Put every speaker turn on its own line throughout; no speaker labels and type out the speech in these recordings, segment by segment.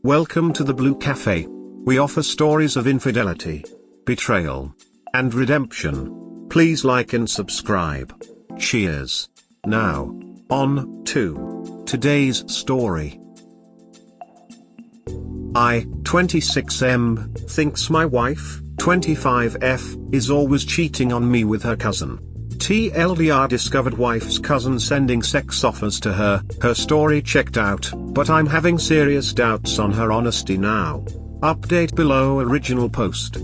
Welcome to the Blue Cafe. We offer stories of infidelity, betrayal, and redemption. Please like and subscribe. Cheers. Now, on to today's story. I, 26M, thinks my wife, 25F, is always cheating on me with her cousin. TLDR discovered wife's cousin sending sex offers to her. Her story checked out, but I'm having serious doubts on her honesty now. Update below original post.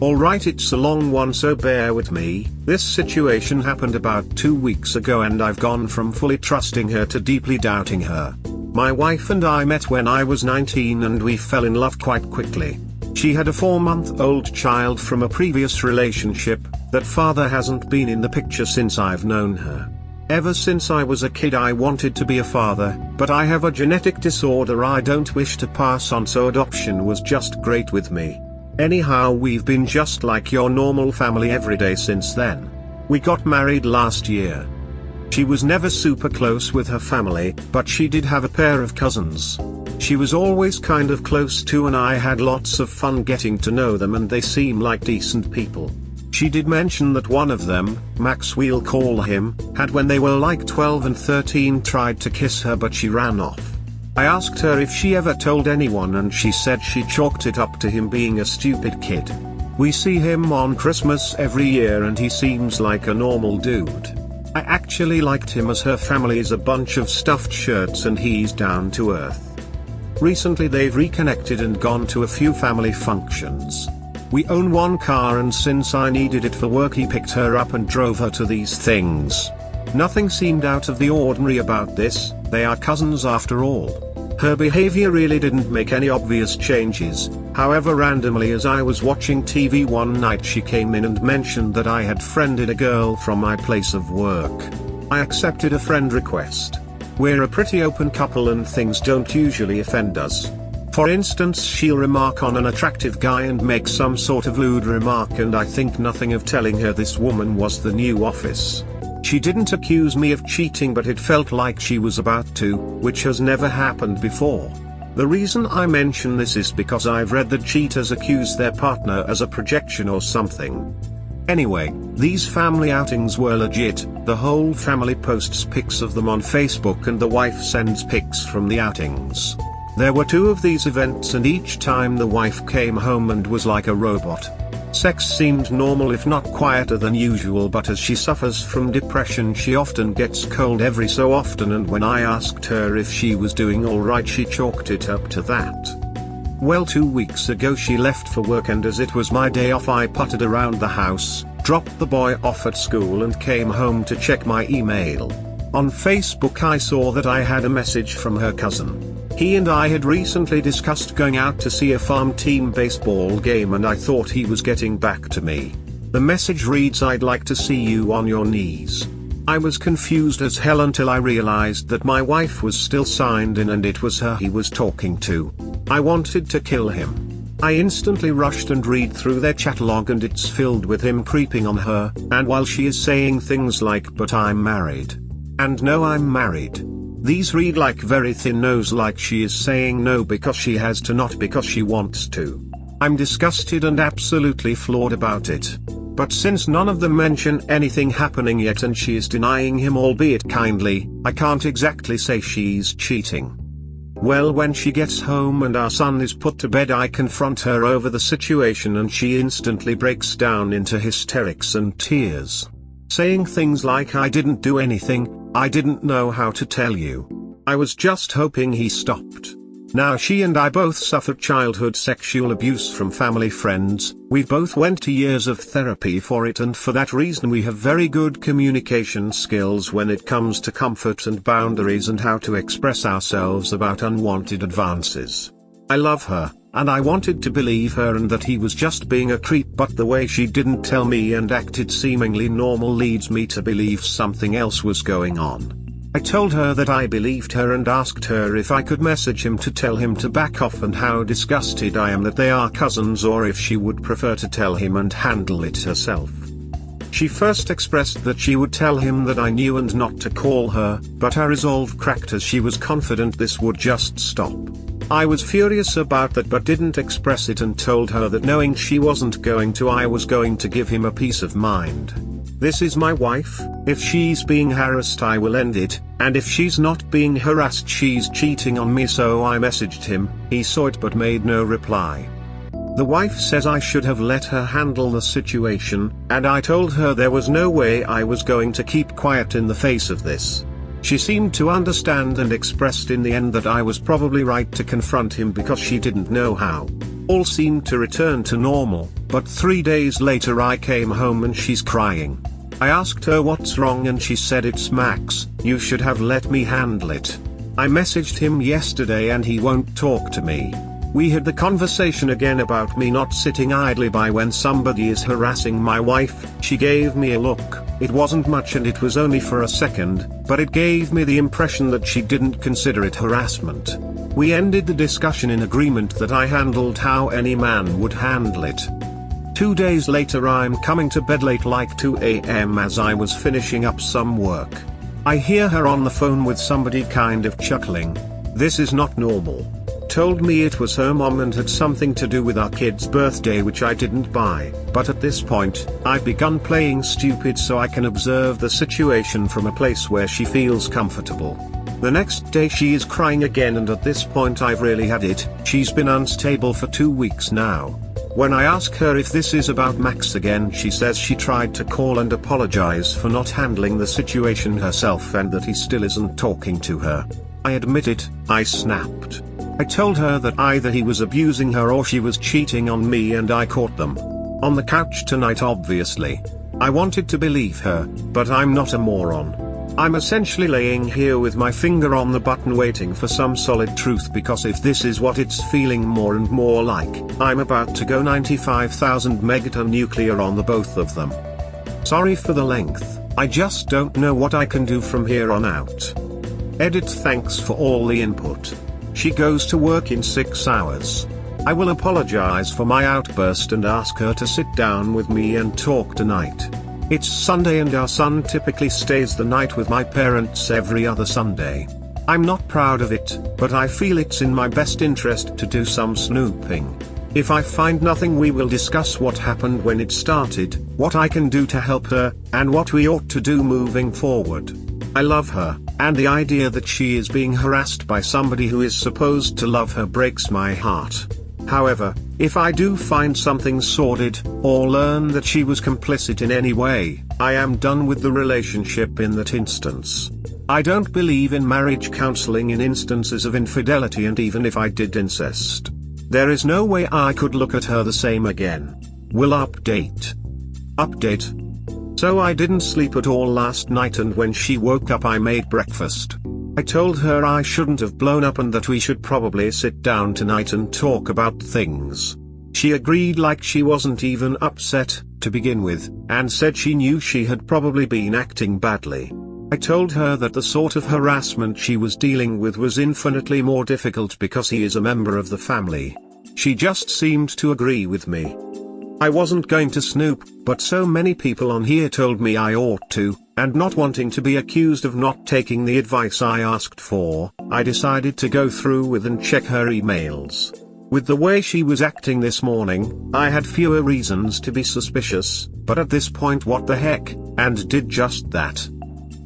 Alright, it's a long one, so bear with me. This situation happened about 2 weeks ago and I've gone from fully trusting her to deeply doubting her. My wife and I met when I was 19 and we fell in love quite quickly. She had a 4-month-old child from a previous relationship. That father hasn't been in the picture since I've known her. Ever since I was a kid I wanted to be a father, but I have a genetic disorder I don't wish to pass on, so adoption was just great with me. Anyhow, we've been just like your normal family every day since then. We got married last year. She was never super close with her family, but she did have a pair of cousins. She was always kind of close to, and I had lots of fun getting to know them, and they seem like decent people. She did mention that one of them, Max we'll call him, had when they were like 12 and 13 tried to kiss her, but she ran off. I asked her if she ever told anyone and she said she chalked it up to him being a stupid kid. We see him on Christmas every year and he seems like a normal dude. I actually liked him as her family is a bunch of stuffed shirts and he's down to earth. Recently they've reconnected and gone to a few family functions. We own one car and since I needed it for work he picked her up and drove her to these things. Nothing seemed out of the ordinary about this, they are cousins after all. Her behavior really didn't make any obvious changes. However, randomly as I was watching TV one night she came in and mentioned that I had friended a girl from my place of work. I accepted a friend request. We're a pretty open couple and things don't usually offend us. For instance, she'll remark on an attractive guy and make some sort of lewd remark, and I think nothing of telling her this woman was the new office. She didn't accuse me of cheating, but it felt like she was about to, which has never happened before. The reason I mention this is because I've read that cheaters accuse their partner as a projection or something. Anyway, these family outings were legit. The whole family posts pics of them on Facebook and the wife sends pics from the outings. There were 2 of these events and each time the wife came home and was like a robot. Sex seemed normal if not quieter than usual, but as she suffers from depression she often gets cold every so often, and when I asked her if she was doing alright she chalked it up to that. Well, 2 weeks ago she left for work and as it was my day off I puttered around the house, dropped the boy off at school and came home to check my email. On Facebook I saw that I had a message from her cousin. He and I had recently discussed going out to see a farm team baseball game and I thought he was getting back to me. The message reads, "I'd like to see you on your knees." I was confused as hell until I realized that my wife was still signed in and it was her he was talking to. I wanted to kill him. I instantly rushed and read through their chat log and it's filled with him creeping on her, and while she is saying things like "but I'm married" and "no I'm married." These read like very thin no's, like she is saying no because she has to, not because she wants to. I'm disgusted and absolutely floored about it. But since none of them mention anything happening yet and she is denying him, albeit kindly, I can't exactly say she's cheating. Well, when she gets home and our son is put to bed I confront her over the situation and she instantly breaks down into hysterics and tears. Saying things like, "I didn't do anything, I didn't know how to tell you. I was just hoping he stopped." Now she and I both suffered childhood sexual abuse from family friends. We both went to years of therapy for it, and for that reason we have very good communication skills when it comes to comfort and boundaries and how to express ourselves about unwanted advances. I love her, and I wanted to believe her and that he was just being a creep, but the way she didn't tell me and acted seemingly normal leads me to believe something else was going on. I told her that I believed her and asked her if I could message him to tell him to back off and how disgusted I am that they are cousins, or if she would prefer to tell him and handle it herself. She first expressed that she would tell him that I knew and not to call her, but her resolve cracked as she was confident this would just stop. I was furious about that but didn't express it and told her that knowing she wasn't going to, I was going to give him a peace of mind. This is my wife, if she's being harassed I will end it, and if she's not being harassed she's cheating on me. So I messaged him, he saw it but made no reply. The wife says I should have let her handle the situation, and I told her there was no way I was going to keep quiet in the face of this. She seemed to understand and expressed in the end that I was probably right to confront him because she didn't know how. All seemed to return to normal, but 3 days later I came home and she's crying. I asked her what's wrong and she said it's Max, you should have let me handle it. I messaged him yesterday and he won't talk to me. We had the conversation again about me not sitting idly by when somebody is harassing my wife. She gave me a look, it wasn't much and it was only for a second, but it gave me the impression that she didn't consider it harassment. We ended the discussion in agreement that I handled how any man would handle it. 2 days later I'm coming to bed late like 2 a.m. as I was finishing up some work. I hear her on the phone with somebody kind of chuckling. This is not normal. Told me it was her mom and had something to do with our kid's birthday, which I didn't buy, but at this point, I've begun playing stupid so I can observe the situation from a place where she feels comfortable. The next day she is crying again and at this point I've really had it. She's been unstable for 2 weeks now. When I ask her if this is about Max again, she says she tried to call and apologize for not handling the situation herself and that he still isn't talking to her. I admit it, I snapped. I told her that either he was abusing her or she was cheating on me and I caught them on the couch tonight obviously. I wanted to believe her, but I'm not a moron. I'm essentially laying here with my finger on the button waiting for some solid truth because if this is what it's feeling more and more like, I'm about to go 95,000 megaton nuclear on the both of them. Sorry for the length, I just don't know what I can do from here on out. Edit. Thanks for all the input. She goes to work in 6 hours. I will apologize for my outburst and ask her to sit down with me and talk tonight. It's Sunday and our son typically stays the night with my parents every other Sunday. I'm not proud of it, but I feel it's in my best interest to do some snooping. If I find nothing we will discuss what happened when it started, what I can do to help her, and what we ought to do moving forward. I love her, and the idea that she is being harassed by somebody who is supposed to love her breaks my heart. However, if I do find something sordid, or learn that she was complicit in any way, I am done with the relationship in that instance. I don't believe in marriage counseling in instances of infidelity, and even if I did incest, there is no way I could look at her the same again. Will update. Update. So I didn't sleep at all last night, and when she woke up I made breakfast. I told her I shouldn't have blown up and that we should probably sit down tonight and talk about things. She agreed like she wasn't even upset, to begin with, and said she knew she had probably been acting badly. I told her that the sort of harassment she was dealing with was infinitely more difficult because he is a member of the family. She just seemed to agree with me. I wasn't going to snoop, but so many people on here told me I ought to, and not wanting to be accused of not taking the advice I asked for, I decided to go through with and check her emails. With the way she was acting this morning, I had fewer reasons to be suspicious, but at this point what the heck, and did just that.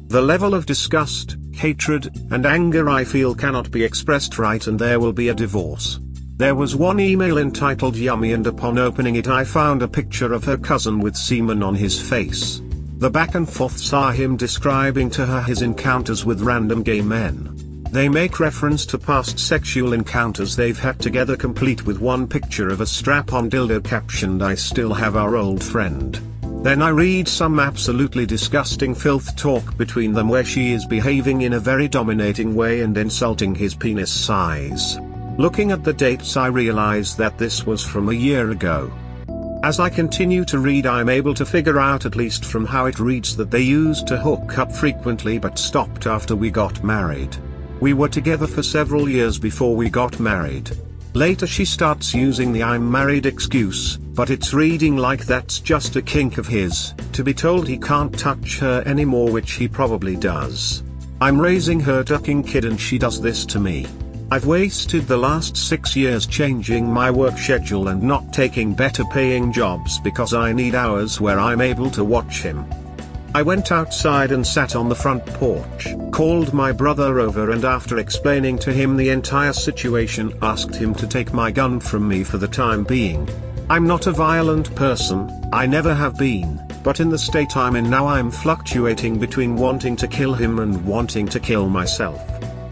The level of disgust, hatred, and anger I feel cannot be expressed right, and there will be a divorce. There was one email entitled Yummy, and upon opening it I found a picture of her cousin with semen on his face. The back and forths are him describing to her his encounters with random gay men. They make reference to past sexual encounters they've had together, complete with one picture of a strap-on dildo captioned "I still have our old friend." Then I read some absolutely disgusting filth talk between them where she is behaving in a very dominating way and insulting his penis size. Looking at the dates I realize that this was from a year ago. As I continue to read I'm able to figure out, at least from how it reads, that they used to hook up frequently but stopped after we got married. We were together for several years before we got married. Later she starts using the "I'm married" excuse, but it's reading like that's just a kink of his, to be told he can't touch her anymore, which he probably does. I'm raising her ducking kid and she does this to me. I've wasted the last 6 years changing my work schedule and not taking better paying jobs because I need hours where I'm able to watch him. I went outside and sat on the front porch, called my brother over, and after explaining to him the entire situation, asked him to take my gun from me for the time being. I'm not a violent person, I never have been, but in the state I'm in now I'm fluctuating between wanting to kill him and wanting to kill myself.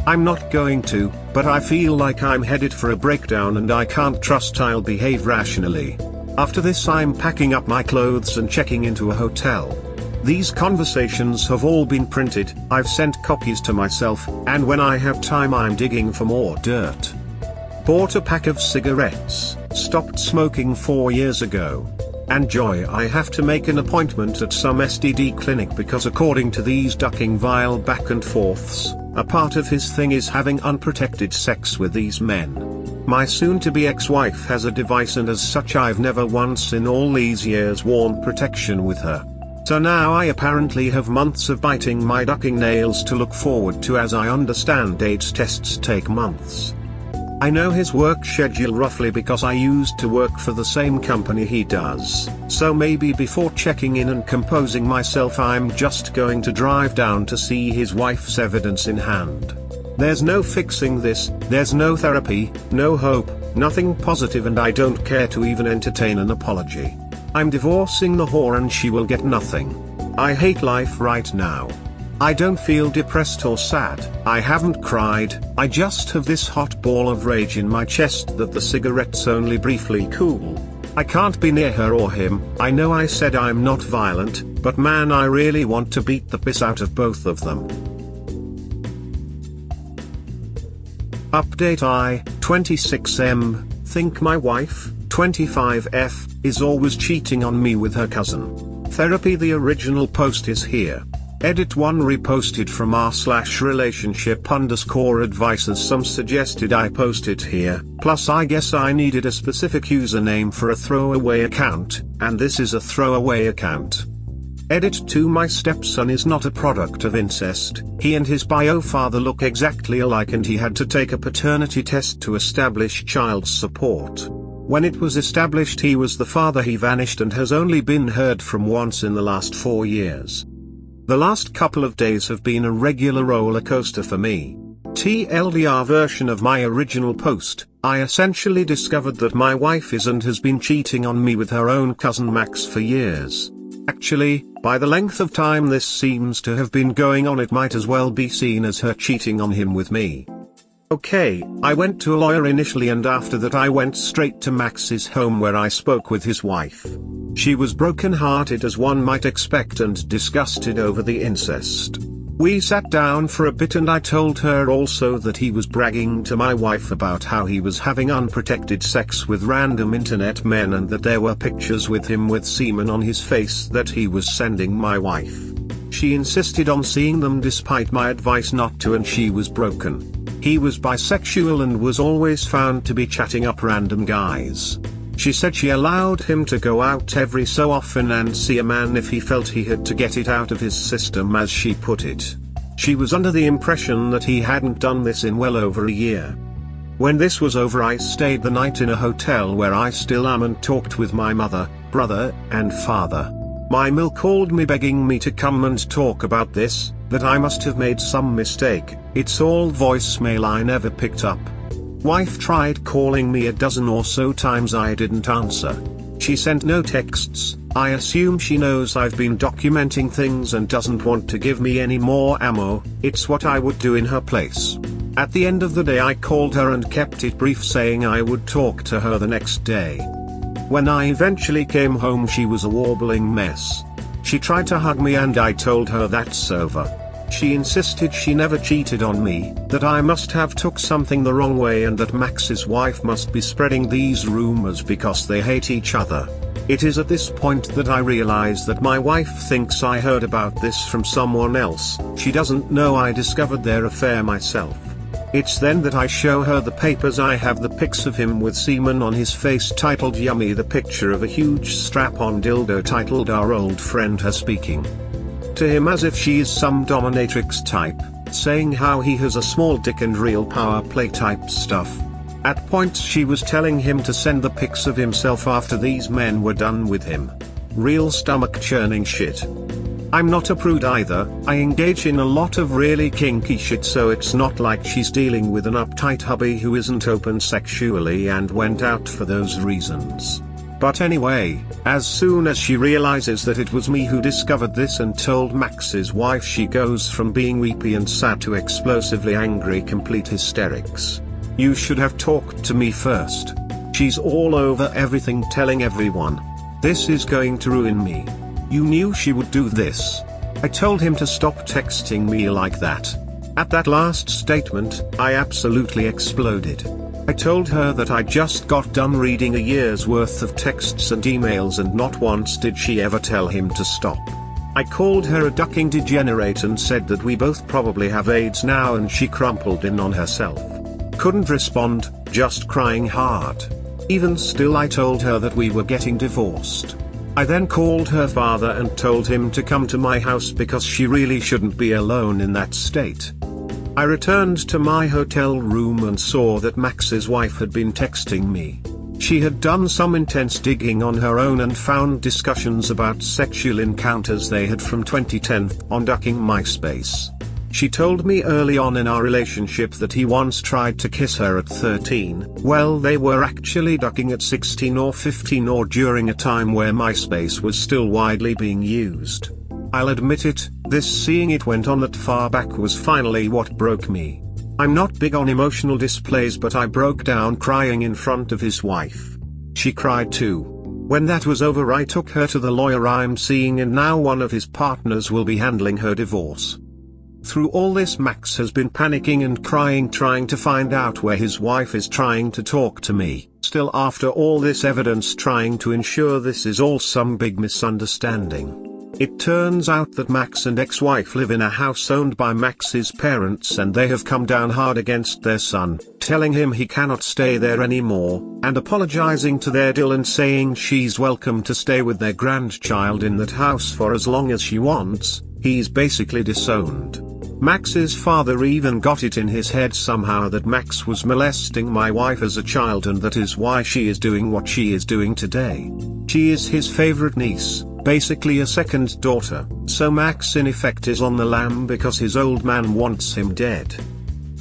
I'm not going to, but I feel like I'm headed for a breakdown and I can't trust I'll behave rationally. After this I'm packing up my clothes and checking into a hotel. These conversations have all been printed, I've sent copies to myself, and when I have time I'm digging for more dirt. Bought a pack of cigarettes, stopped smoking 4 years ago. And joy, I have to make an appointment at some STD clinic because according to these ducking vile back and forths, a part of his thing is having unprotected sex with these men. My soon-to-be ex-wife has a device and as such I've never once in all these years worn protection with her. So now I apparently have months of biting my ducking nails to look forward to. As I understand, AIDS tests take months. I know his work schedule roughly because I used to work for the same company he does, so maybe before checking in and composing myself I'm just going to drive down to see his wife's evidence in hand. There's no fixing this, there's no therapy, no hope, nothing positive, and I don't care to even entertain an apology. I'm divorcing the whore and she will get nothing. I hate life right now. I don't feel depressed or sad, I haven't cried, I just have this hot ball of rage in my chest that the cigarettes only briefly cool. I can't be near her or him. I know I said I'm not violent, but man, I really want to beat the piss out of both of them. Update: I, 26M, think my wife, 25F, is always cheating on me with her cousin. Therapy. The original post is here. Edit 1 reposted from r/relationship_advice as some suggested I post it here, plus I guess I needed a specific username for a throwaway account, and this is a throwaway account. Edit 2 My stepson is not a product of incest, he and his bio father look exactly alike and he had to take a paternity test to establish child support. When it was established he was the father, he vanished and has only been heard from once in the last 4 years. The last couple of days have been a regular roller coaster for me. TLDR version of my original post, I essentially discovered that my wife is and has been cheating on me with her own cousin Max for years. Actually, by the length of time this seems to have been going on, it might as well be seen as her cheating on him with me. Okay, I went to a lawyer initially and after that I went straight to Max's home where I spoke with his wife. She was broken-hearted as one might expect and disgusted over the incest. We sat down for a bit and I told her also that he was bragging to my wife about how he was having unprotected sex with random internet men and that there were pictures with him with semen on his face that he was sending my wife. She insisted on seeing them despite my advice not to, and she was broken. He was bisexual and was always found to be chatting up random guys. She said she allowed him to go out every so often and see a man if he felt he had to get it out of his system, as she put it. She was under the impression that he hadn't done this in well over a year. When this was over I stayed the night in a hotel where I still am and talked with my mother, brother, and father. My mill called me begging me to come and talk about this, that I must have made some mistake. It's all voicemail I never picked up. Wife tried calling me a dozen or so times, I didn't answer. She sent no texts. I assume she knows I've been documenting things and doesn't want to give me any more ammo. It's what I would do in her place. At the end of the day I called her and kept it brief, saying I would talk to her the next day. When I eventually came home she was a warbling mess. She tried to hug me and I told her that's over. She insisted she never cheated on me, that I must have took something the wrong way and that Max's wife must be spreading these rumors because they hate each other. It is at this point that I realize that my wife thinks I heard about this from someone else. She doesn't know I discovered their affair myself. It's then that I show her the papers. I have the pics of him with semen on his face titled Yummy, the picture of a huge strap-on dildo titled Our Old Friend Her speaking to him as if she is some dominatrix type. saying how he has a small dick and real power play type stuff. At points she was telling him to send the pics of himself after these men were done with him. Real stomach churning shit. I'm not a prude either, I engage in a lot of really kinky shit, so it's not like she's dealing with an uptight hubby who isn't open sexually and went out for those reasons. But anyway, as soon as she realizes that it was me who discovered this and told Max's wife, she goes from being weepy and sad to explosively angry, complete hysterics. You should have talked to me first. She's all over everything, telling everyone. This is going to ruin me. You knew she would do this. I told him to stop texting me like that. At that last statement, I absolutely exploded. I told her that I just got done reading a year's worth of texts and emails, and not once did she ever tell him to stop. I called her a ducking degenerate and said that we both probably have AIDS now, and she crumpled in on herself. Couldn't respond, just crying hard. Even still, I told her that we were getting divorced. I then called her father and told him to come to my house because she really shouldn't be alone in that state. I returned to my hotel room and saw that Max's wife had been texting me. She had done some intense digging on her own and found discussions about sexual encounters they had from 2010 on ducking MySpace. She told me early on in our relationship that he once tried to kiss her at 13, well, they were actually ducking at 16 or 15, or during a time where MySpace was still widely being used. I'll admit it, this seeing it went on that far back was finally what broke me. I'm not big on emotional displays, but I broke down crying in front of his wife. She cried too. When that was over, I took her to the lawyer I'm seeing, and now one of his partners will be handling her divorce. Through all this, Max has been panicking and crying, trying to find out where his wife is, trying to talk to me, still after all this evidence, trying to ensure this is all some big misunderstanding. It turns out that Max and ex-wife live in a house owned by Max's parents, and they have come down hard against their son, telling him he cannot stay there anymore, and apologizing to their deal and saying she's welcome to stay with their grandchild in that house for as long as she wants. He's basically disowned. Max's father even got it in his head somehow that Max was molesting my wife as a child, and that is why she is doing what she is doing today. She is his favorite niece, basically a second daughter, so Max in effect is on the lam because his old man wants him dead.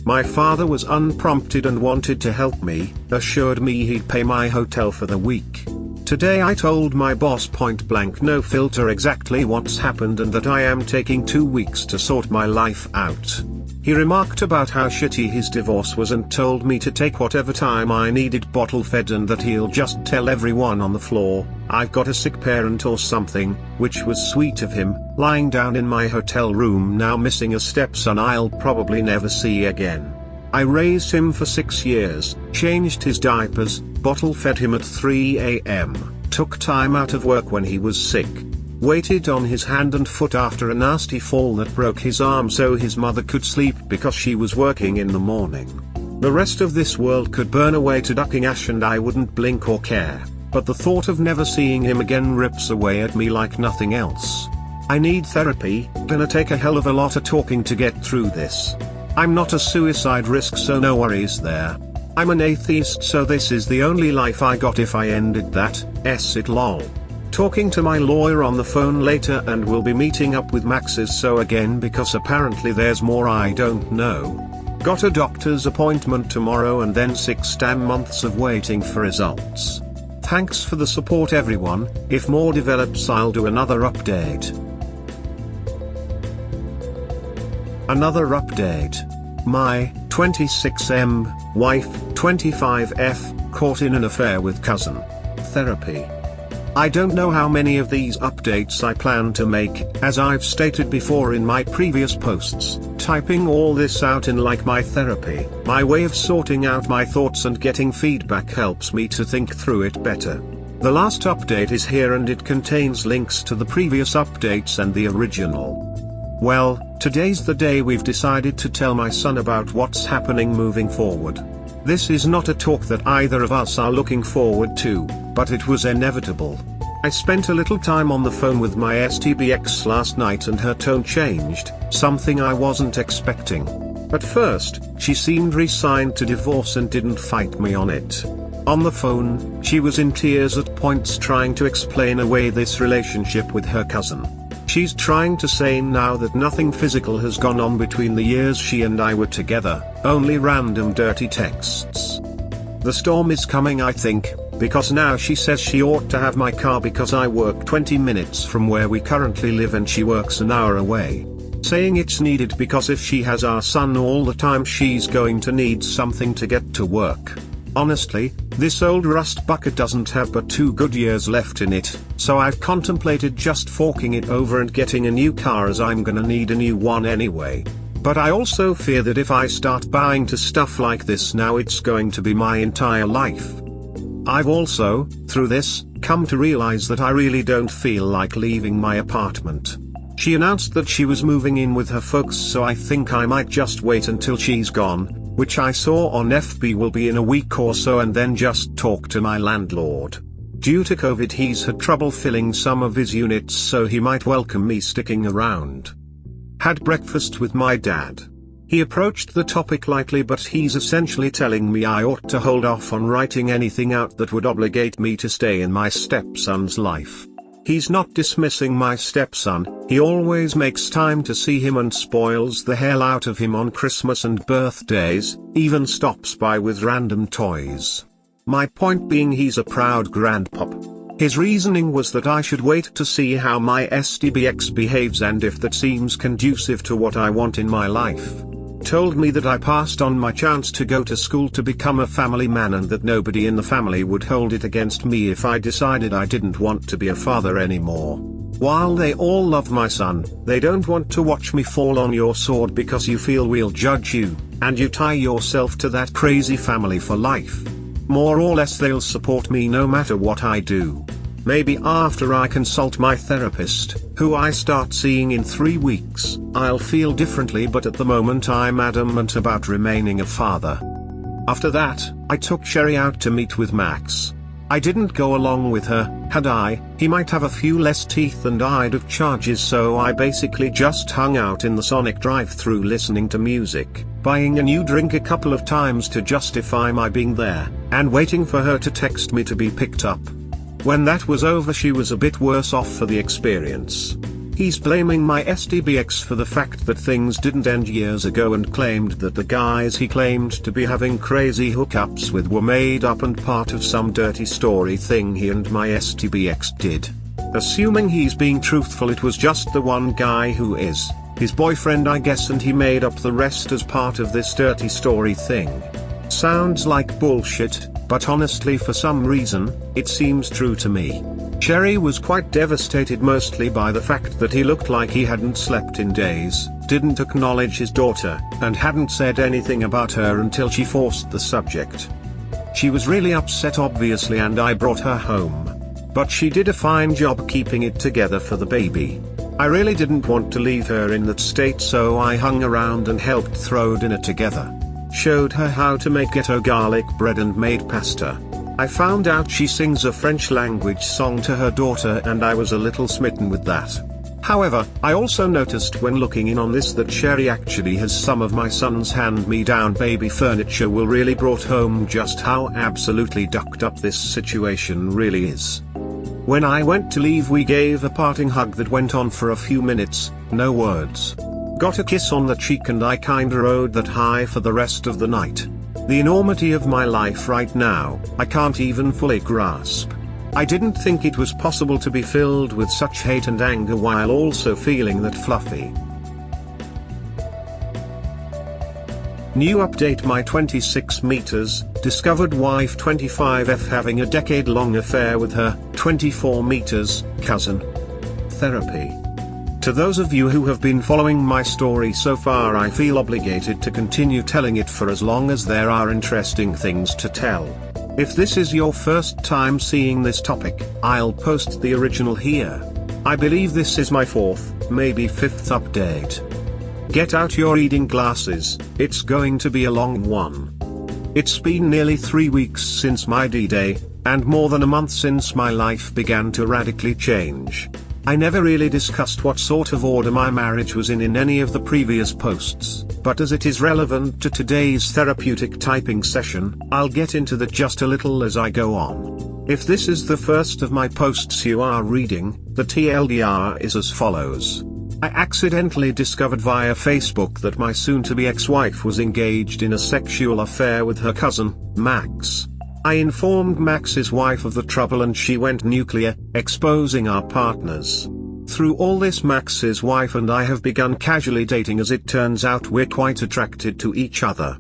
My father was unprompted and wanted to help me, assured me he'd pay my hotel for the week. Today I told my boss point blank, no filter, exactly what's happened and that I am taking 2 weeks to sort my life out. He remarked about how shitty his divorce was and told me to take whatever time I needed bottle fed, and that he'll just tell everyone on the floor I've got a sick parent or something, which was sweet of him, lying down in my hotel room now missing a stepson I'll probably never see again. I raised him for 6 years, changed his diapers, bottle fed him at 3 a.m., took time out of work when he was sick, waited on his hand and foot after a nasty fall that broke his arm so his mother could sleep because she was working in the morning. The rest of this world could burn away to ducking ash and I wouldn't blink or care, but the thought of never seeing him again rips away at me like nothing else. I need therapy, gonna take a hell of a lot of talking to get through this. I'm not a suicide risk, so no worries there. I'm an atheist, so this is the only life I got if I ended that, it lol. Talking to my lawyer on the phone later, and we'll be meeting up with Max's so again because apparently there's more I don't know. Got a doctor's appointment tomorrow and then 6 damn months of waiting for results. Thanks for the support everyone, if more develops I'll do another update. Another update. My 26M wife, 25F, caught in an affair with cousin. Therapy. I don't know how many of these updates I plan to make, as I've stated before in my previous posts. Typing all this out in like my therapy, my way of sorting out my thoughts and getting feedback helps me to think through it better. The last update is here and it contains links to the previous updates and the original. Well, today's the day we've decided to tell my son about what's happening moving forward. This is not a talk that either of us are looking forward to, but it was inevitable. I spent a little time on the phone with my STBX last night and her tone changed, something I wasn't expecting. At first, she seemed resigned to divorce and didn't fight me on it. On the phone, she was in tears at points trying to explain away this relationship with her cousin. She's trying to say now that nothing physical has gone on between the years she and I were together, only random dirty texts. The storm is coming, I think, because now she says she ought to have my car because I work 20 minutes from where we currently live and she works an hour away. Saying it's needed because if she has our son all the time she's going to need something to get to work. Honestly, this old rust bucket doesn't have but 2 good years left in it, so I've contemplated just forking it over and getting a new car as I'm gonna need a new one anyway. But I also fear that if I start buying to stuff like this now it's going to be my entire life. I've also, through this, come to realize that I really don't feel like leaving my apartment. She announced that she was moving in with her folks, so I think I might just wait until she's gone, which I saw on FB will be in a week or so, and then just talk to my landlord. Due to COVID he's had trouble filling some of his units, so he might welcome me sticking around. Had breakfast with my dad. He approached the topic lightly, but he's essentially telling me I ought to hold off on writing anything out that would obligate me to stay in my stepson's life. He's not dismissing my stepson, he always makes time to see him and spoils the hell out of him on Christmas and birthdays, even stops by with random toys. My point being he's a proud grandpop. His reasoning was that I should wait to see how my STBX behaves and if that seems conducive to what I want in my life. Told me that I passed on my chance to go to school to become a family man and that nobody in the family would hold it against me if I decided I didn't want to be a father anymore. While they all love my son, they don't want to watch me fall on your sword because you feel we'll judge you, and you tie yourself to that crazy family for life. More or less they'll support me no matter what I do. Maybe after I consult my therapist, who I start seeing in 3 weeks, I'll feel differently, but at the moment I'm adamant about remaining a father. After that, I took Sherry out to meet with Max. I didn't go along with her, had I, he might have a few less teeth and I'd have charges, so I basically just hung out in the Sonic drive-thru listening to music, buying a new drink a couple of times to justify my being there, and waiting for her to text me to be picked up. When that was over she was a bit worse off for the experience. He's blaming my STBX for the fact that things didn't end years ago and claimed that the guys he claimed to be having crazy hookups with were made up and part of some dirty story thing he and my STBX did. Assuming he's being truthful, it was just the one guy who is his boyfriend I guess, and he made up the rest as part of this dirty story thing. Sounds like bullshit, but honestly for some reason, it seems true to me. Sherry was quite devastated, mostly by the fact that he looked like he hadn't slept in days, didn't acknowledge his daughter, and hadn't said anything about her until she forced the subject. She was really upset obviously, and I brought her home. But she did a fine job keeping it together for the baby. I really didn't want to leave her in that state, so I hung around and helped throw dinner together. Showed her how to make ghetto garlic bread and made pasta. I found out she sings a French language song to her daughter and I was a little smitten with that. However, I also noticed when looking in on this that Sherry actually has some of my son's hand-me-down baby furniture. Will really brought home just how absolutely ducked up this situation really is. When I went to leave we gave a parting hug that went on for a few minutes, no words. Got a kiss on the cheek and I kinda rode that high for the rest of the night. The enormity of my life right now, I can't even fully grasp. I didn't think it was possible to be filled with such hate and anger while also feeling that fluffy. New update: my 26 meters, discovered wife 25F having a decade-long affair with her 24 meters cousin. Therapy. To those of you who have been following my story so far, I feel obligated to continue telling it for as long as there are interesting things to tell. If this is your first time seeing this topic, I'll post the original here. I believe this is my 4th, maybe 5th update. Get out your reading glasses, it's going to be a long one. It's been nearly 3 weeks since my D-Day, and more than a month since my life began to radically change. I never really discussed what sort of order my marriage was in any of the previous posts, but as it is relevant to today's therapeutic typing session, I'll get into that just a little as I go on. If this is the first of my posts you are reading, the TLDR is as follows. I accidentally discovered via Facebook that my soon-to-be ex-wife was engaged in a sexual affair with her cousin, Max. I informed Max's wife of the trouble and she went nuclear, exposing our partners. Through all this, Max's wife and I have begun casually dating. As it turns out, we're quite attracted to each other.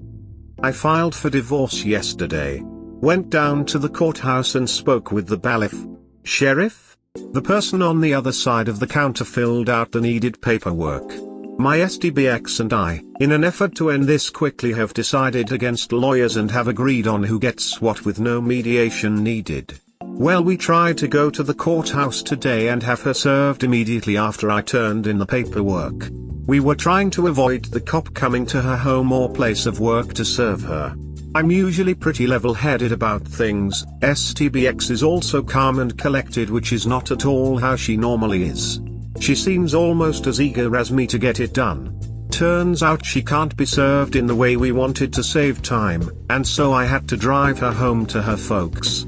I filed for divorce yesterday. Went down to the courthouse and spoke with the bailiff. Sheriff? The person on the other side of the counter filled out the needed paperwork. My STBX and I, in an effort to end this quickly, have decided against lawyers and have agreed on who gets what with no mediation needed. Well, we tried to go to the courthouse today and have her served immediately after I turned in the paperwork. We were trying to avoid the cop coming to her home or place of work to serve her. I'm usually pretty level-headed about things. STBX is also calm and collected, which is not at all how she normally is. She seems almost as eager as me to get it done. Turns out she can't be served in the way we wanted to save time, and so I had to drive her home to her folks.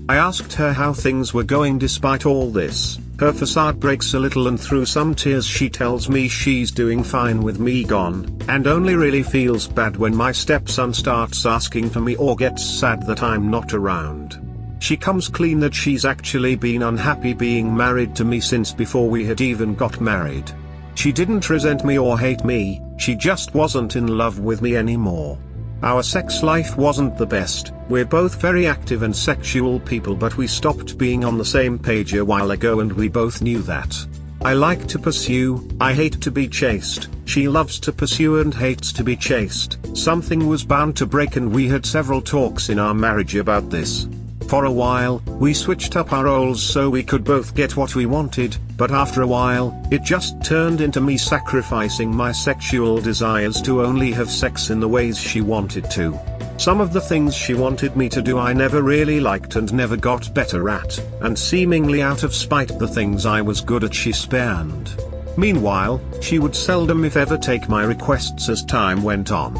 I asked her how things were going despite all this. Her facade breaks a little and through some tears she tells me she's doing fine with me gone, and only really feels bad when my stepson starts asking for me or gets sad that I'm not around. She comes clean that she's actually been unhappy being married to me since before we had even got married. She didn't resent me or hate me, she just wasn't in love with me anymore. Our sex life wasn't the best. We're both very active and sexual people, but we stopped being on the same page a while ago and we both knew that. I like to pursue, I hate to be chased. She loves to pursue and hates to be chased. Something was bound to break and we had several talks in our marriage about this. For a while, we switched up our roles so we could both get what we wanted, but after a while, it just turned into me sacrificing my sexual desires to only have sex in the ways she wanted to. Some of the things she wanted me to do I never really liked and never got better at, and seemingly out of spite the things I was good at she spurned. Meanwhile, she would seldom if ever take my requests as time went on.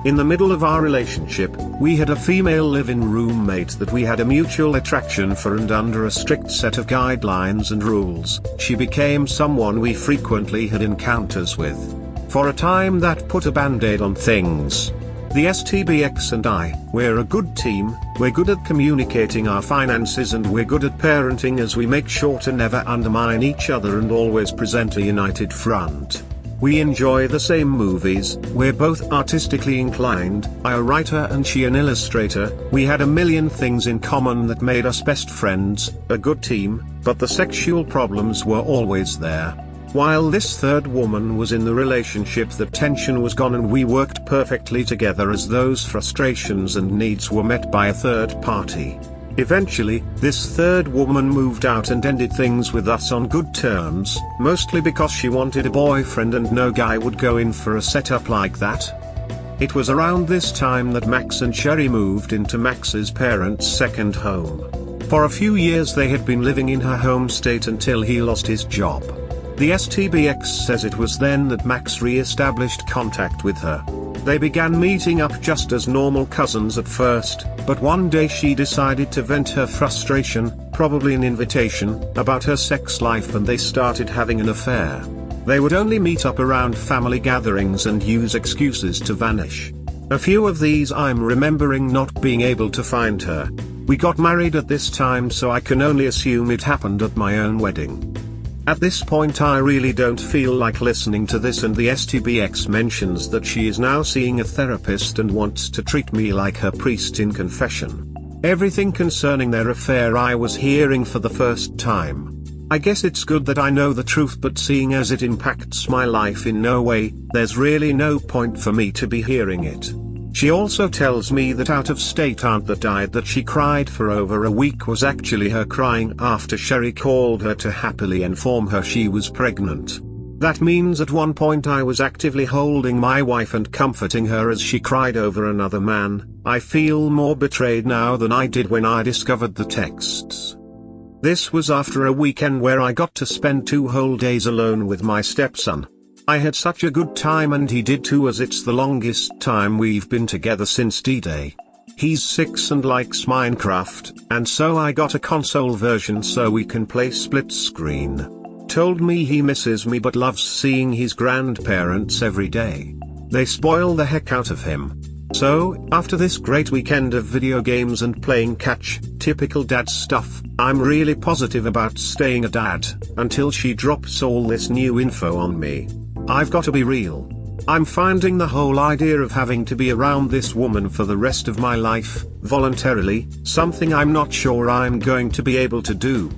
In the middle of our relationship, we had a female live-in roommate that we had a mutual attraction for, and under a strict set of guidelines and rules, she became someone we frequently had encounters with. For a time that put a band-aid on things. The STBX and I, we're a good team, we're good at communicating our finances and we're good at parenting as we make sure to never undermine each other and always present a united front. We enjoy the same movies, we're both artistically inclined, I a writer and she an illustrator, we had a million things in common that made us best friends, a good team, but the sexual problems were always there. While this third woman was in the relationship, the tension was gone and we worked perfectly together as those frustrations and needs were met by a third party. Eventually, this third woman moved out and ended things with us on good terms, mostly because she wanted a boyfriend and no guy would go in for a setup like that. It was around this time that Max and Sherry moved into Max's parents' second home. For a few years they had been living in her home state until he lost his job. The STBX says it was then that Max re-established contact with her. They began meeting up just as normal cousins at first, but one day she decided to vent her frustration, probably an invitation, about her sex life, and they started having an affair. They would only meet up around family gatherings and use excuses to vanish. A few of these I'm remembering not being able to find her. We got married at this time, so I can only assume it happened at my own wedding. At this point I really don't feel like listening to this, and the STBX mentions that she is now seeing a therapist and wants to treat me like her priest in confession. Everything concerning their affair I was hearing for the first time. I guess it's good that I know the truth, but seeing as it impacts my life in no way, there's really no point for me to be hearing it. She also tells me that out-of-state aunt that died that she cried for over a week was actually her crying after Sherry called her to happily inform her she was pregnant. That means at one point I was actively holding my wife and comforting her as she cried over another man. I feel more betrayed now than I did when I discovered the texts. This was after a weekend where I got to spend 2 whole days alone with my stepson. I had such a good time and he did too, as it's the longest time we've been together since D-Day. He's 6 and likes Minecraft, and so I got a console version so we can play split screen. Told me he misses me but loves seeing his grandparents every day. They spoil the heck out of him. So, after this great weekend of video games and playing catch, typical dad stuff, I'm really positive about staying a dad, until she drops all this new info on me. I've got to be real. I'm finding the whole idea of having to be around this woman for the rest of my life, voluntarily, something I'm not sure I'm going to be able to do.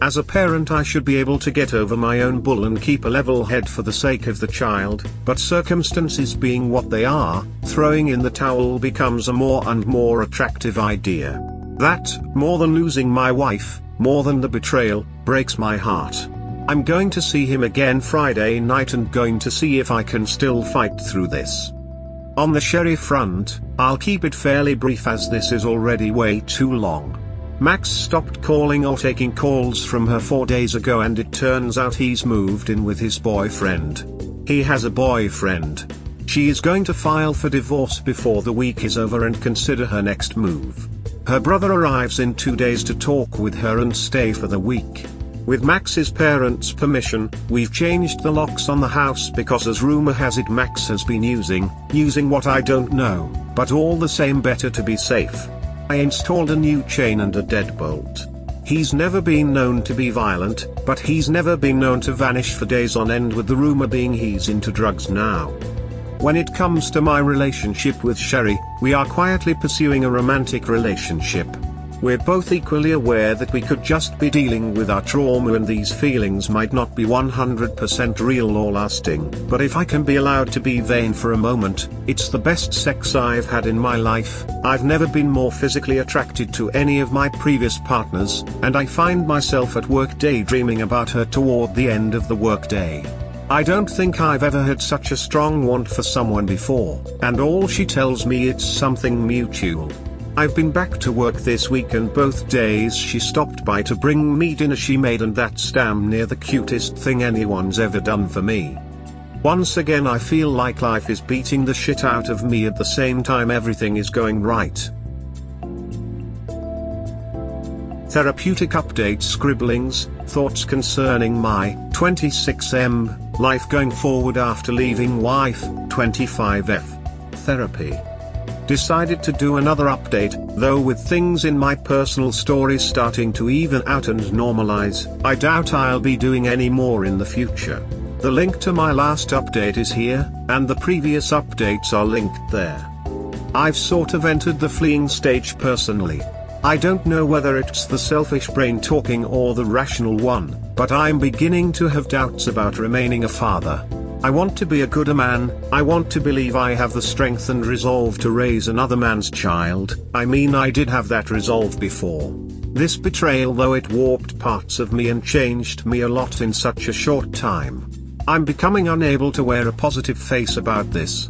As a parent I should be able to get over my own bull and keep a level head for the sake of the child, but circumstances being what they are, throwing in the towel becomes a more and more attractive idea. That, more than losing my wife, more than the betrayal, breaks my heart. I'm going to see him again Friday night and going to see if I can still fight through this. On the Sherry front, I'll keep it fairly brief as this is already way too long. Max stopped calling or taking calls from her 4 days ago and it turns out he's moved in with his boyfriend. He has a boyfriend. She is going to file for divorce before the week is over and consider her next move. Her brother arrives in 2 days to talk with her and stay for the week. With Max's parents' permission, we've changed the locks on the house because as rumor has it Max has been using what I don't know, but all the same better to be safe. I installed a new chain and a deadbolt. He's never been known to be violent, but he's never been known to vanish for days on end, with the rumor being he's into drugs now. When it comes to my relationship with Sherry, we are quietly pursuing a romantic relationship. We're both equally aware that we could just be dealing with our trauma and these feelings might not be 100% real or lasting, but if I can be allowed to be vain for a moment, it's the best sex I've had in my life. I've never been more physically attracted to any of my previous partners, and I find myself at work daydreaming about her toward the end of the workday. I don't think I've ever had such a strong want for someone before, and all she tells me it's something mutual. I've been back to work this week and both days she stopped by to bring me dinner she made, and that's damn near the cutest thing anyone's ever done for me. Once again I feel like life is beating the shit out of me at the same time everything is going right. Therapeutic update: scribblings, thoughts concerning my 26M life going forward after leaving wife, 25F. Therapy. Decided to do another update, though with things in my personal story starting to even out and normalize, I doubt I'll be doing any more in the future. The link to my last update is here, and the previous updates are linked there. I've sort of entered the fleeing stage personally. I don't know whether it's the selfish brain talking or the rational one, but I'm beginning to have doubts about remaining a father. I want to be a good man, I want to believe I have the strength and resolve to raise another man's child. I mean, I did have that resolve before. This betrayal, though, it warped parts of me and changed me a lot in such a short time. I'm becoming unable to wear a positive face about this.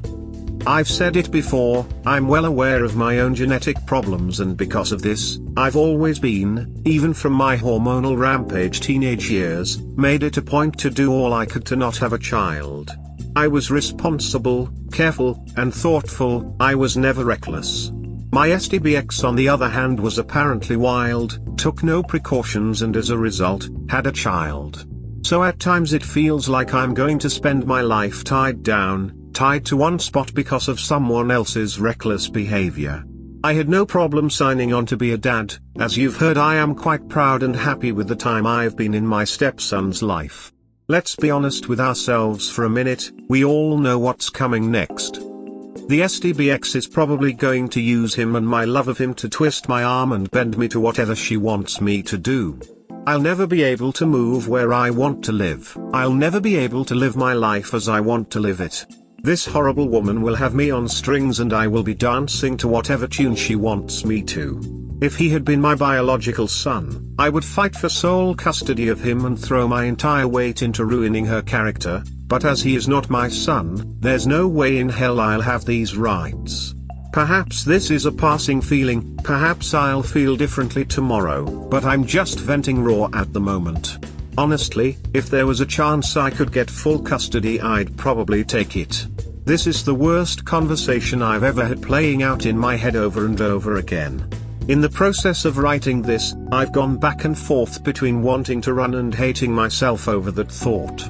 I've said it before, I'm well aware of my own genetic problems, and because of this, I've always been, even from my hormonal rampage teenage years, made it a point to do all I could to not have a child. I was responsible, careful, and thoughtful. I was never reckless. My STBX on the other hand was apparently wild, took no precautions, and as a result, had a child. So at times it feels like I'm going to spend my life tied to one spot because of someone else's reckless behavior. I had no problem signing on to be a dad. As you've heard, I am quite proud and happy with the time I've been in my stepson's life. Let's be honest with ourselves for a minute, we all know what's coming next. The STBX is probably going to use him and my love of him to twist my arm and bend me to whatever she wants me to do. I'll never be able to move where I want to live. I'll never be able to live my life as I want to live it. This horrible woman will have me on strings and I will be dancing to whatever tune she wants me to. If he had been my biological son, I would fight for sole custody of him and throw my entire weight into ruining her character, but as he is not my son, there's no way in hell I'll have these rights. Perhaps this is a passing feeling, perhaps I'll feel differently tomorrow, but I'm just venting raw at the moment. Honestly, if there was a chance I could get full custody, I'd probably take it. This is the worst conversation I've ever had playing out in my head over and over again. In the process of writing this, I've gone back and forth between wanting to run and hating myself over that thought.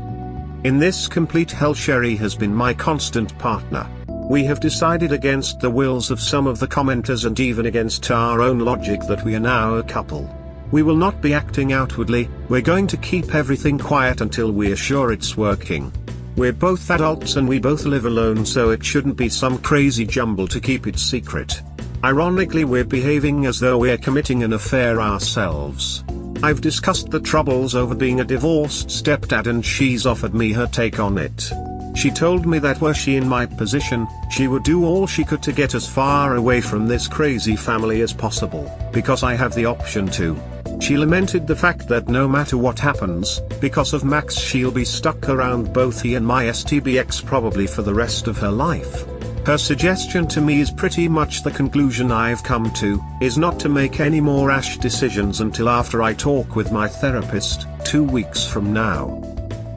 In this complete hell, Sherry has been my constant partner. We have decided against the wills of some of the commenters and even against our own logic that we are now a couple. We will not be acting outwardly, we're going to keep everything quiet until we're sure it's working. We're both adults and we both live alone, so it shouldn't be some crazy jumble to keep it secret. Ironically, we're behaving as though we're committing an affair ourselves. I've discussed the troubles over being a divorced stepdad and she's offered me her take on it. She told me that were she in my position, she would do all she could to get as far away from this crazy family as possible, because I have the option to. She lamented the fact that no matter what happens, because of Max she'll be stuck around both he and my STBX probably for the rest of her life. Her suggestion to me is pretty much the conclusion I've come to, is not to make any more rash decisions until after I talk with my therapist, 2 weeks from now.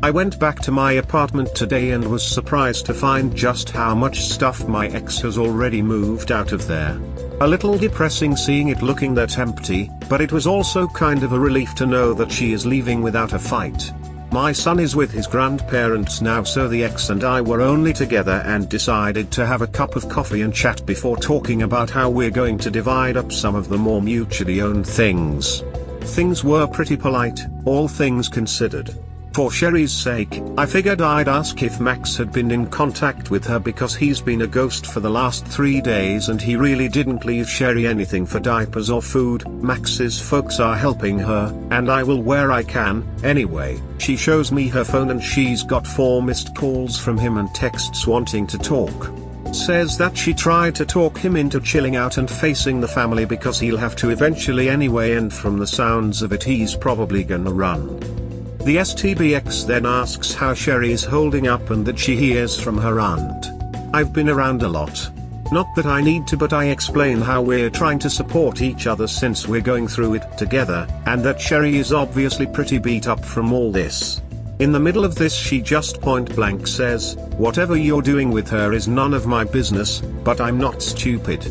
I went back to my apartment today and was surprised to find just how much stuff my ex has already moved out of there. A little depressing seeing it looking that empty, but it was also kind of a relief to know that she is leaving without a fight. My son is with his grandparents now, so the ex and I were only together and decided to have a cup of coffee and chat before talking about how we're going to divide up some of the more mutually owned things. Things were pretty polite, all things considered. For Sherry's sake, I figured I'd ask if Max had been in contact with her because he's been a ghost for the last 3 days and he really didn't leave Sherry anything for diapers or food. Max's folks are helping her, and I will where I can. Anyway, she shows me her phone and she's got 4 missed calls from him and texts wanting to talk. Says that she tried to talk him into chilling out and facing the family because he'll have to eventually anyway, and from the sounds of it he's probably gonna run. The STBX then asks how Sherry is holding up and that she hears from her aunt. I've been around a lot. Not that I need to, but I explain how we're trying to support each other since we're going through it together, and that Sherry is obviously pretty beat up from all this. In the middle of this she just point blank says, "Whatever you're doing with her is none of my business, but I'm not stupid."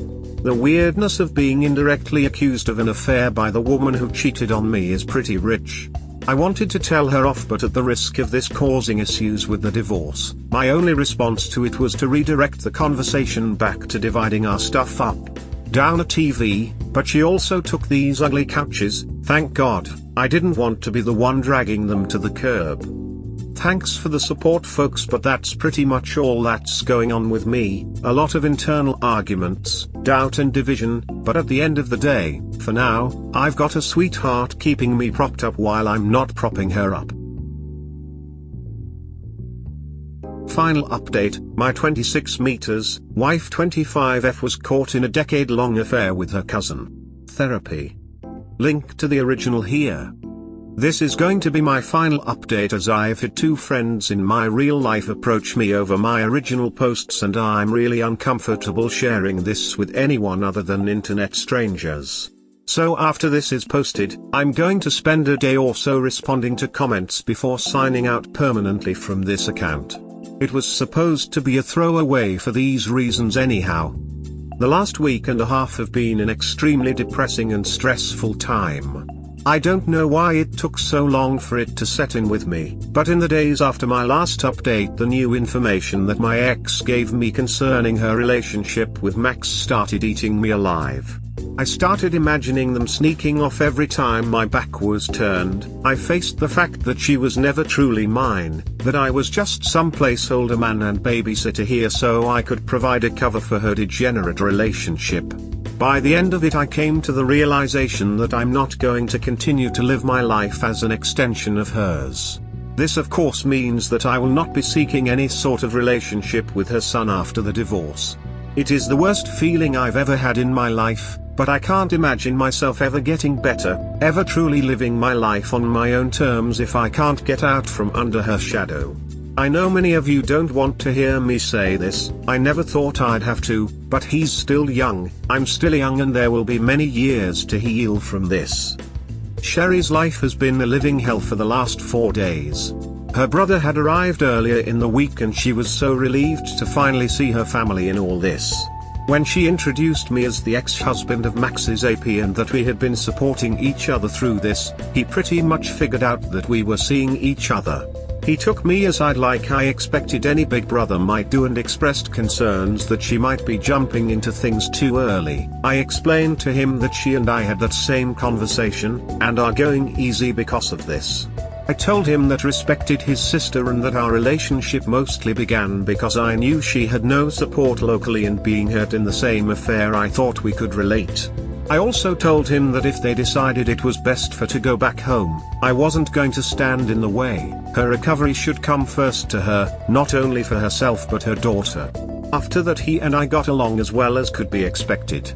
The weirdness of being indirectly accused of an affair by the woman who cheated on me is pretty rich. I wanted to tell her off, but at the risk of this causing issues with the divorce, my only response to it was to redirect the conversation back to dividing our stuff up. Down a TV, but she also took these ugly couches. Thank God, I didn't want to be the one dragging them to the curb. Thanks for the support folks, but that's pretty much all that's going on with me. A lot of internal arguments, doubt and division, but at the end of the day, for now, I've got a sweetheart keeping me propped up while I'm not propping her up. Final update, my 26 meters, wife 25F was caught in a decade-long affair with her cousin. Therapy. Link to the original here. This is going to be my final update as I've had 2 friends in my real life approach me over my original posts, and I'm really uncomfortable sharing this with anyone other than internet strangers. So after this is posted, I'm going to spend a day or so responding to comments before signing out permanently from this account. It was supposed to be a throwaway for these reasons anyhow. The last week and a half have been an extremely depressing and stressful time. I don't know why it took so long for it to set in with me, but in the days after my last update, the new information that my ex gave me concerning her relationship with Max started eating me alive. I started imagining them sneaking off every time my back was turned. I faced the fact that she was never truly mine, that I was just some placeholder man and babysitter here so I could provide a cover for her degenerate relationship. By the end of it I came to the realization that I'm not going to continue to live my life as an extension of hers. This of course means that I will not be seeking any sort of relationship with her son after the divorce. It is the worst feeling I've ever had in my life, but I can't imagine myself ever getting better, ever truly living my life on my own terms if I can't get out from under her shadow. I know many of you don't want to hear me say this, I never thought I'd have to, but he's still young, I'm still young, and there will be many years to heal from this. Sherry's life has been a living hell for the last 4 days. Her brother had arrived earlier in the week and she was so relieved to finally see her family in all this. When she introduced me as the ex-husband of Max's AP and that we had been supporting each other through this, he pretty much figured out that we were seeing each other. He took me aside like I expected any big brother might do and expressed concerns that she might be jumping into things too early. I explained to him that she and I had that same conversation, and are going easy because of this. I told him that respected his sister and that our relationship mostly began because I knew she had no support locally, and being hurt in the same affair I thought we could relate. I also told him that if they decided it was best for to go back home, I wasn't going to stand in the way. Her recovery should come first to her, not only for herself but her daughter. After that he and I got along as well as could be expected.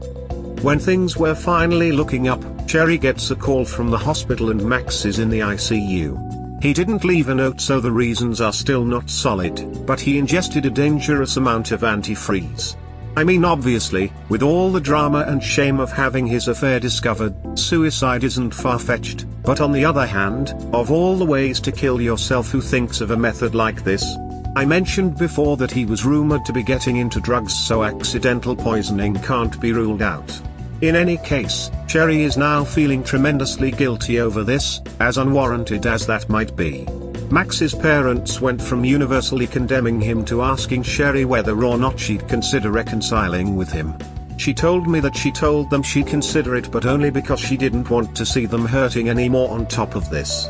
When things were finally looking up, Sherry gets a call from the hospital and Max is in the ICU. He didn't leave a note, so the reasons are still not solid, but he ingested a dangerous amount of antifreeze. I mean, obviously, with all the drama and shame of having his affair discovered, suicide isn't far-fetched, but on the other hand, of all the ways to kill yourself, who thinks of a method like this? I mentioned before that he was rumored to be getting into drugs, so accidental poisoning can't be ruled out. In any case, Sherry is now feeling tremendously guilty over this, as unwarranted as that might be. Max's parents went from universally condemning him to asking Sherry whether or not she'd consider reconciling with him. She told me that she told them she'd consider it, but only because she didn't want to see them hurting anymore on top of this.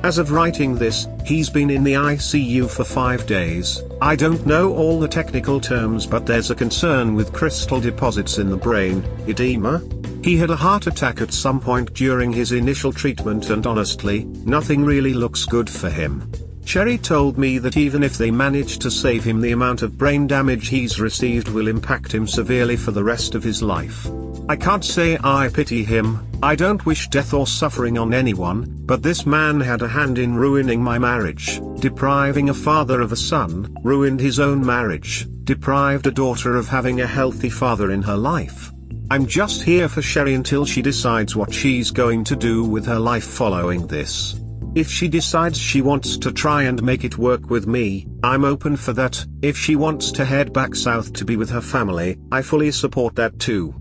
As of writing this, he's been in the ICU for 5 days. I don't know all the technical terms, but there's a concern with crystal deposits in the brain, edema. He had a heart attack at some point during his initial treatment, and honestly, nothing really looks good for him. Sherry told me that even if they manage to save him, the amount of brain damage he's received will impact him severely for the rest of his life. I can't say I pity him, I don't wish death or suffering on anyone, but this man had a hand in ruining my marriage, depriving a father of a son, ruined his own marriage, deprived a daughter of having a healthy father in her life. I'm just here for Sherry until she decides what she's going to do with her life following this. If she decides she wants to try and make it work with me, I'm open for that. If she wants to head back south to be with her family, I fully support that too.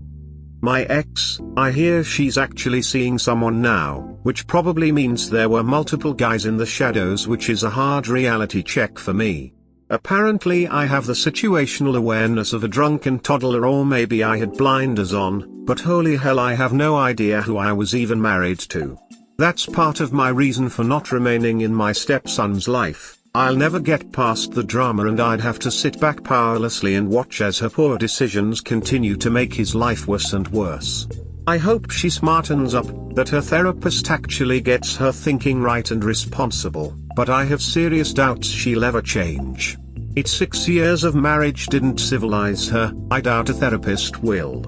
My ex, I hear she's actually seeing someone now, which probably means there were multiple guys in the shadows, which is a hard reality check for me. Apparently I have the situational awareness of a drunken toddler, or maybe I had blinders on, but holy hell, I have no idea who I was even married to. That's part of my reason for not remaining in my stepson's life. I'll never get past the drama, and I'd have to sit back powerlessly and watch as her poor decisions continue to make his life worse and worse. I hope she smartens up, that her therapist actually gets her thinking right and responsible, but I have serious doubts she'll ever change. It's 6 years of marriage didn't civilize her, I doubt a therapist will.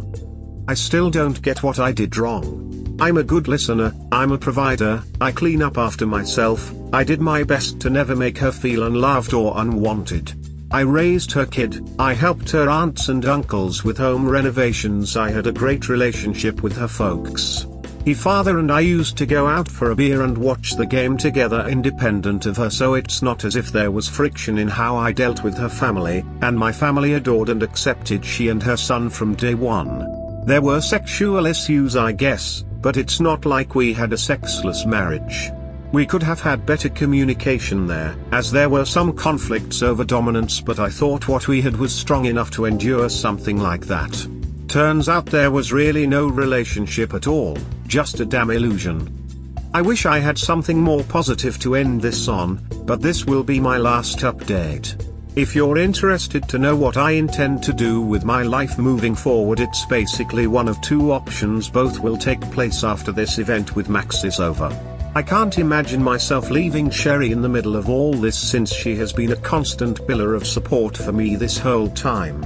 I still don't get what I did wrong. I'm a good listener, I'm a provider, I clean up after myself, I did my best to never make her feel unloved or unwanted. I raised her kid, I helped her aunts and uncles with home renovations, I had a great relationship with her folks. Her father and I used to go out for a beer and watch the game together independent of her, so it's not as if there was friction in how I dealt with her family, and my family adored and accepted she and her son from day one. There were sexual issues, I guess, but it's not like we had a sexless marriage. We could have had better communication there, as there were some conflicts over dominance, but I thought what we had was strong enough to endure something like that. Turns out there was really no relationship at all, just a damn illusion. I wish I had something more positive to end this on, but this will be my last update. If you're interested to know what I intend to do with my life moving forward, it's basically one of two options. Both will take place after this event with Max is over. I can't imagine myself leaving Sherry in the middle of all this, since she has been a constant pillar of support for me this whole time.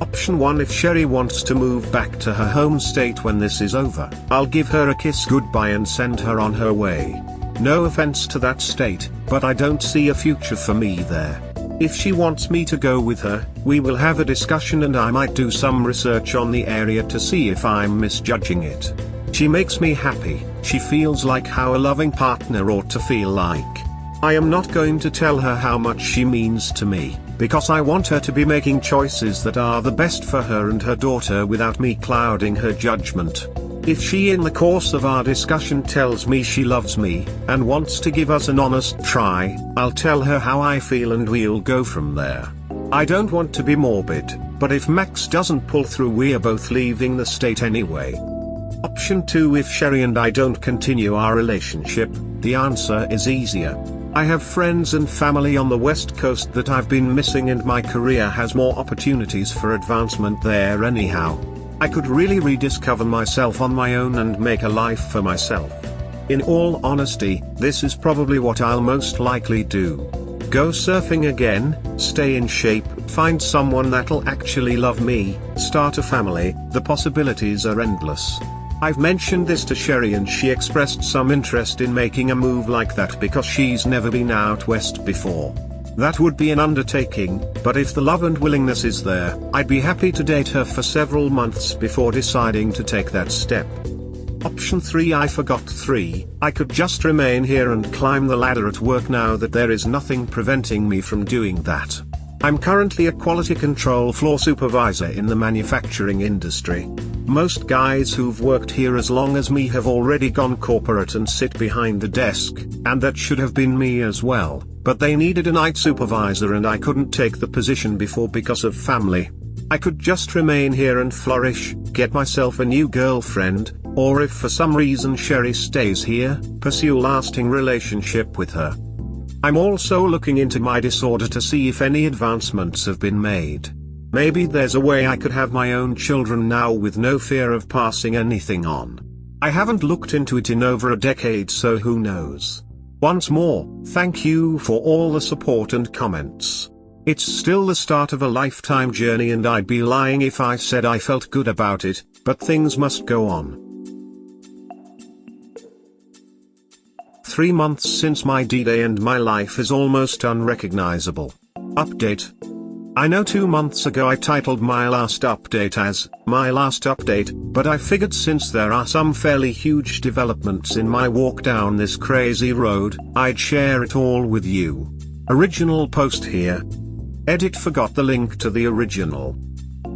Option 1: if Sherry wants to move back to her home state when this is over, I'll give her a kiss goodbye and send her on her way. No offense to that state, but I don't see a future for me there. If she wants me to go with her, we will have a discussion and I might do some research on the area to see if I'm misjudging it. She makes me happy, she feels like how a loving partner ought to feel like. I am not going to tell her how much she means to me, because I want her to be making choices that are the best for her and her daughter without me clouding her judgment. If she in the course of our discussion tells me she loves me, and wants to give us an honest try, I'll tell her how I feel and we'll go from there. I don't want to be morbid, but if Max doesn't pull through we're both leaving the state anyway. Option 2: if Sherry and I don't continue our relationship, the answer is easier. I have friends and family on the West Coast that I've been missing and my career has more opportunities for advancement there anyhow. I could really rediscover myself on my own and make a life for myself. In all honesty, this is probably what I'll most likely do. Go surfing again, stay in shape, find someone that'll actually love me, start a family, the possibilities are endless. I've mentioned this to Sherry and she expressed some interest in making a move like that because she's never been out west before. That would be an undertaking, but if the love and willingness is there, I'd be happy to date her for several months before deciding to take that step. Option 3: I forgot 3, I could just remain here and climb the ladder at work now that there is nothing preventing me from doing that. I'm currently a quality control floor supervisor in the manufacturing industry. Most guys who've worked here as long as me have already gone corporate and sit behind the desk, and that should have been me as well, but they needed a night supervisor and I couldn't take the position before because of family. I could just remain here and flourish, get myself a new girlfriend, or if for some reason Sherry stays here, pursue a lasting relationship with her. I'm also looking into my disorder to see if any advancements have been made. Maybe there's a way I could have my own children now with no fear of passing anything on. I haven't looked into it in over a decade, so who knows. Once more, thank you for all the support and comments. It's still the start of a lifetime journey and I'd be lying if I said I felt good about it, but things must go on. 3 months since my D-Day and my life is almost unrecognizable. Update. I know 2 months ago I titled my last update as, My Last Update, but I figured since there are some fairly huge developments in my walk down this crazy road, I'd share it all with you. Original post here. Edit forgot the link to the original.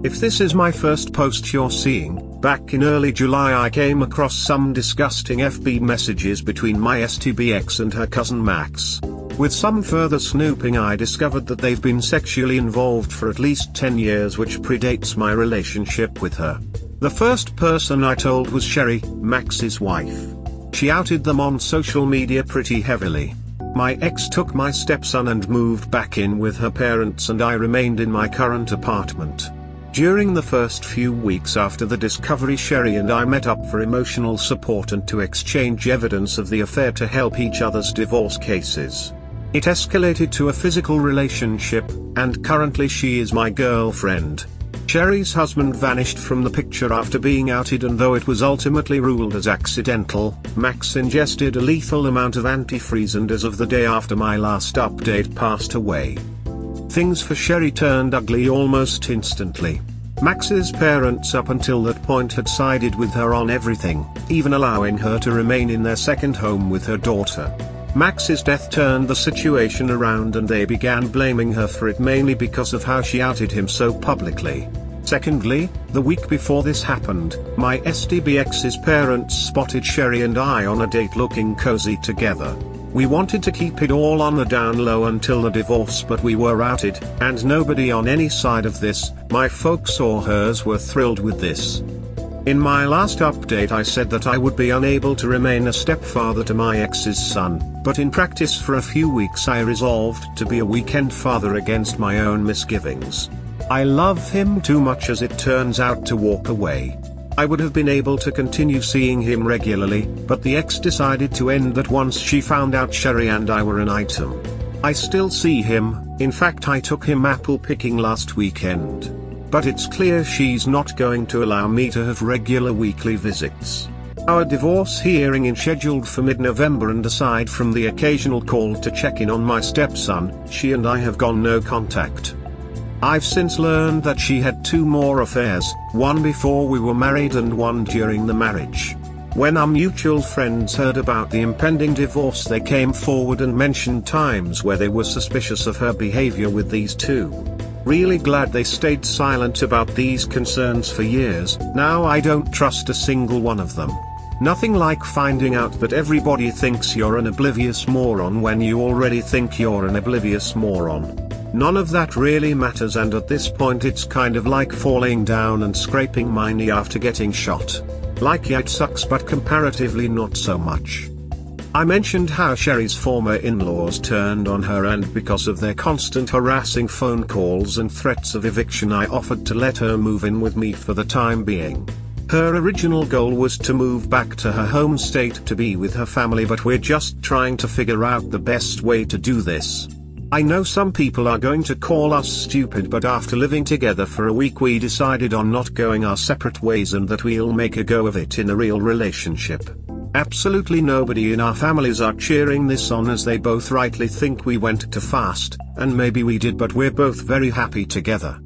If this is my first post you're seeing, back in early July I came across some disgusting FB messages between my STBX and her cousin Max. With some further snooping I discovered that they've been sexually involved for at least 10 years, which predates my relationship with her. The first person I told was Sherry, Max's wife. She outed them on social media pretty heavily. My ex took my stepson and moved back in with her parents and I remained in my current apartment. During the first few weeks after the discovery, Sherry and I met up for emotional support and to exchange evidence of the affair to help each other's divorce cases. It escalated to a physical relationship, and currently she is my girlfriend. Sherry's husband vanished from the picture after being outed, and though it was ultimately ruled as accidental, Max ingested a lethal amount of antifreeze and as of the day after my last update passed away. Things for Sherry turned ugly almost instantly. Max's parents up until that point had sided with her on everything, even allowing her to remain in their second home with her daughter. Max's death turned the situation around and they began blaming her for it, mainly because of how she outed him so publicly. Secondly, the week before this happened, my STBX's parents spotted Sherry and I on a date looking cozy together. We wanted to keep it all on the down low until the divorce, but we were outed, and nobody on any side of this, my folks or hers, were thrilled with this. In my last update I said that I would be unable to remain a stepfather to my ex's son, but in practice for a few weeks I resolved to be a weekend father against my own misgivings. I love him too much, as it turns out, to walk away. I would have been able to continue seeing him regularly, but the ex decided to end that once she found out Sherry and I were an item. I still see him, in fact I took him apple picking last weekend. But it's clear she's not going to allow me to have regular weekly visits. Our divorce hearing is scheduled for mid-November, and aside from the occasional call to check in on my stepson, she and I have gone no contact. I've since learned that she had 2 more affairs, one before we were married and one during the marriage. When our mutual friends heard about the impending divorce, they came forward and mentioned times where they were suspicious of her behavior with these 2. Really glad they stayed silent about these concerns for years. Now I don't trust a single one of them. Nothing like finding out that everybody thinks you're an oblivious moron when you already think you're an oblivious moron. None of that really matters, and at this point it's kind of like falling down and scraping my knee after getting shot. Like, yeah, it sucks, but comparatively not so much. I mentioned how Sherry's former in-laws turned on her, and because of their constant harassing phone calls and threats of eviction, I offered to let her move in with me for the time being. Her original goal was to move back to her home state to be with her family, but we're just trying to figure out the best way to do this. I know some people are going to call us stupid, but after living together for a week we decided on not going our separate ways and that we'll make a go of it in a real relationship. Absolutely nobody in our families are cheering this on, as they both rightly think we went too fast, and maybe we did, but we're both very happy together.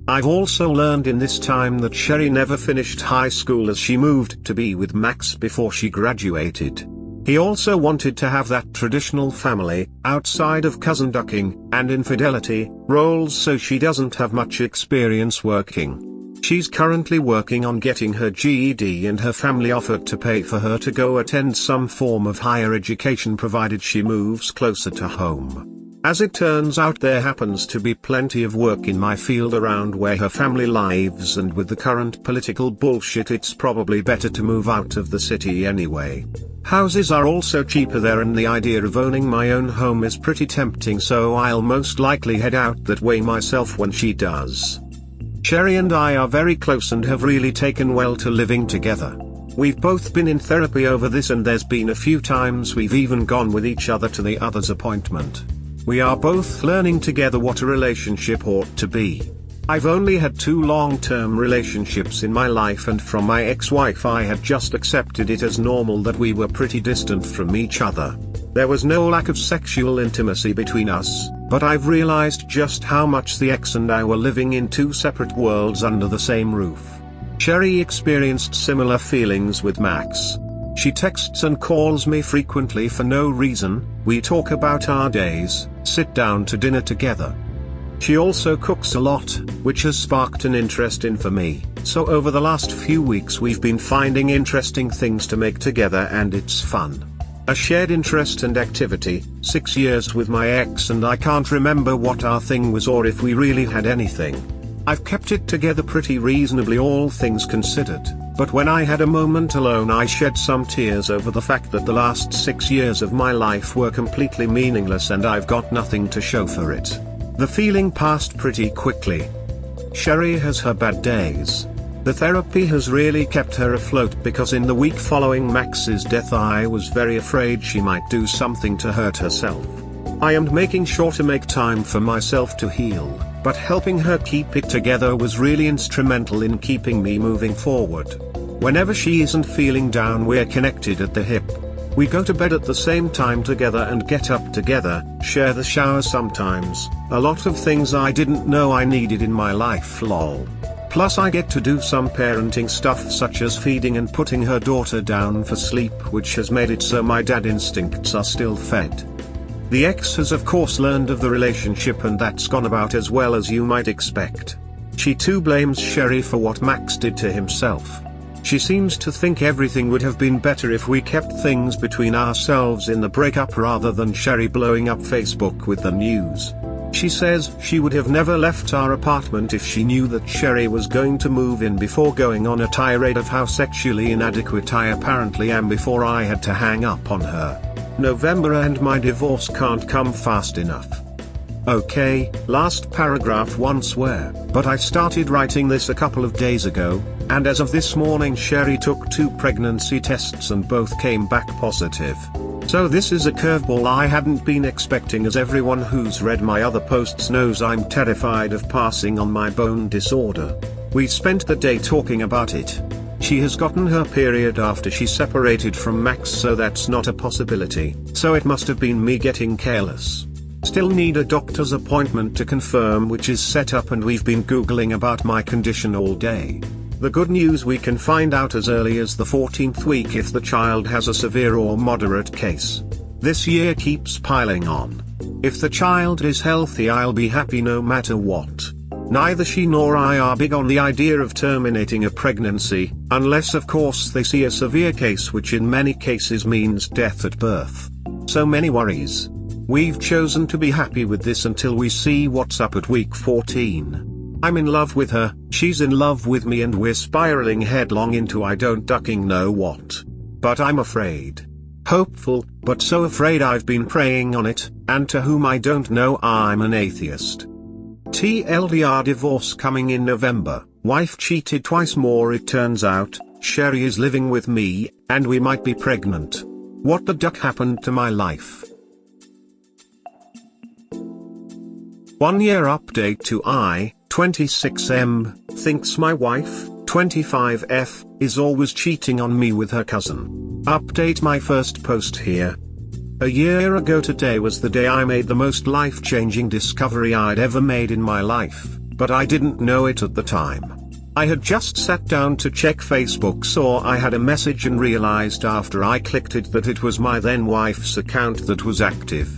I've also learned in this time that Sherry never finished high school, as she moved to be with Max before she graduated. He also wanted to have that traditional family, outside of cousin ducking, and infidelity, roles, so she doesn't have much experience working. She's currently working on getting her GED, and her family offered to pay for her to go attend some form of higher education provided she moves closer to home. As it turns out, there happens to be plenty of work in my field around where her family lives, and with the current political bullshit it's probably better to move out of the city anyway. Houses are also cheaper there, and the idea of owning my own home is pretty tempting, so I'll most likely head out that way myself when she does. Sherry and I are very close and have really taken well to living together. We've both been in therapy over this, and there's been a few times we've even gone with each other to the other's appointment. We are both learning together what a relationship ought to be. I've only had 2 long-term relationships in my life, and from my ex-wife I had just accepted it as normal that we were pretty distant from each other. There was no lack of sexual intimacy between us, but I've realized just how much the ex and I were living in 2 separate worlds under the same roof. Sherry experienced similar feelings with Max. She texts and calls me frequently for no reason. We talk about our days, sit down to dinner together. She also cooks a lot, which has sparked an interest in for me, so over the last few weeks we've been finding interesting things to make together, and it's fun. A shared interest and activity. 6 years with my ex, and I can't remember what our thing was or if we really had anything. I've kept it together pretty reasonably, all things considered, but when I had a moment alone I shed some tears over the fact that the last 6 years of my life were completely meaningless and I've got nothing to show for it. The feeling passed pretty quickly. Sherry has her bad days. The therapy has really kept her afloat, because in the week following Max's death I was very afraid she might do something to hurt herself. I am making sure to make time for myself to heal, but helping her keep it together was really instrumental in keeping me moving forward. Whenever she isn't feeling down we're connected at the hip. We go to bed at the same time together and get up together, share the shower sometimes, a lot of things I didn't know I needed in my life, lol. Plus I get to do some parenting stuff such as feeding and putting her daughter down for sleep, which has made it so my dad instincts are still fed. The ex has of course learned of the relationship, and that's gone about as well as you might expect. She too blames Sherry for what Max did to himself. She seems to think everything would have been better if we kept things between ourselves in the breakup rather than Sherry blowing up Facebook with the news. She says she would have never left our apartment if she knew that Sherry was going to move in, before going on a tirade of how sexually inadequate I apparently am before I had to hang up on her. November and my divorce can't come fast enough. Okay, last paragraph, one swear, but I started writing this a couple of days ago, and as of this morning Sherry took 2 pregnancy tests and both came back positive. So this is a curveball I hadn't been expecting, as everyone who's read my other posts knows I'm terrified of passing on my bone disorder. We spent the day talking about it. She has gotten her period after she separated from Max, so that's not a possibility, so it must have been me getting careless. Still need a doctor's appointment to confirm, which is set up, and we've been googling about my condition all day. The good news, we can find out as early as the 14th week if the child has a severe or moderate case. This year keeps piling on. If the child is healthy, I'll be happy no matter what. Neither she nor I are big on the idea of terminating a pregnancy, unless of course they see a severe case, which in many cases means death at birth. So many worries. We've chosen to be happy with this until we see what's up at week 14. I'm in love with her, she's in love with me, and we're spiraling headlong into I don't ducking know what. But I'm afraid. Hopeful, but so afraid I've been preying on it, and to whom I don't know. I'm an atheist. TLDR divorce coming in November, wife cheated twice more it turns out, Sherry is living with me, and we might be pregnant. What the duck happened to my life? 1 year update to I, 26M, thinks my wife, 25F, is always cheating on me with her cousin. Update my first post here. A year ago today was the day I made the most life-changing discovery I'd ever made in my life, but I didn't know it at the time. I had just sat down to check Facebook, saw I had a message, and realized after I clicked it that it was my then wife's account that was active.